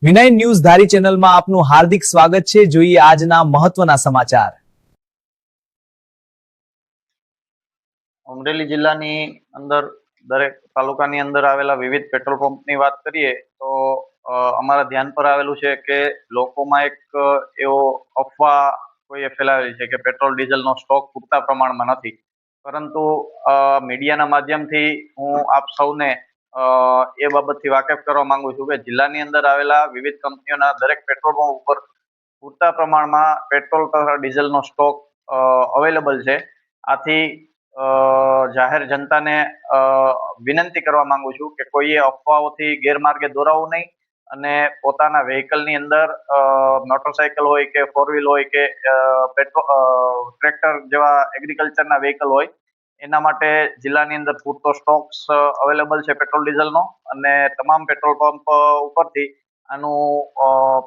વિનય news ધારી ચેનલમાં આપનું હાર્દિક સ્વાગત છે। જોઈએ આજના મહત્વના સમાચાર। અમરેલી જિલ્લાની અંદર દરેક તાલુકાની અંદર આવેલા વિવિધ પેટ્રોલ પંપની વાત કરીએ તો અમારા ધ્યાન પર આવેલું છે કે લોકોમાં એક એવો અફવા કોઈએ ફેલાવેલી છે કે પેટ્રોલ ડીઝલનો સ્ટોક પૂરતા પ્રમાણમાં નથી, પરંતુ મીડિયાના માધ્યમથી હું આપ સૌને એ બાબતથી વાકેફ કરવા માંગુ છું કે જિલ્લાની અંદર આવેલા વિવિધ કંપનીઓના દરેક પેટ્રોલ પંપ ઉપર પૂરતા પ્રમાણમાં પેટ્રોલ તથા ડીઝલનો સ્ટોક અવેલેબલ છે। આથી જાહેર જનતાને વિનંતી કરવા માંગુ છું કે કોઈએ અફવાઓથી ગેરમાર્ગે દોરાવું નહીં અને પોતાના વ્હીકલની અંદર મોટરસાયકલ હોય કે ફોર વ્હીલ હોય કે ટ્રેક્ટર જેવા એગ્રીકલ્ચરના વ્હીકલ હોય એના માટે જિલ્લાની અંદર પૂરતો સ્ટોક્સ અવેલેબલ છે પેટ્રોલ ડીઝલનો, અને તમામ પેટ્રોલ પંપ ઉપરથી આનું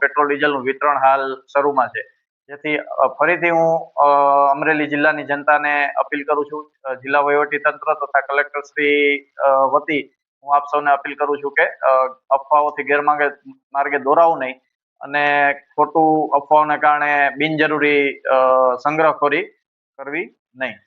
પેટ્રોલ ડીઝલનું વિતરણ હાલ શરૂમાં છે। જેથી ફરીથી હું અમરેલી જિલ્લાની જનતાને અપીલ કરું છું, જિલ્લા વહીવટી તંત્ર તથા કલેક્ટર શ્રી વતી હું આપ સૌને અપીલ કરું છું કે અફવાઓથી ગેરમાર્ગે દોરાવું નહીં અને ખોટું અફવાઓને કારણે બિનજરૂરી સંગ્રહખોરી કરવી નહીં।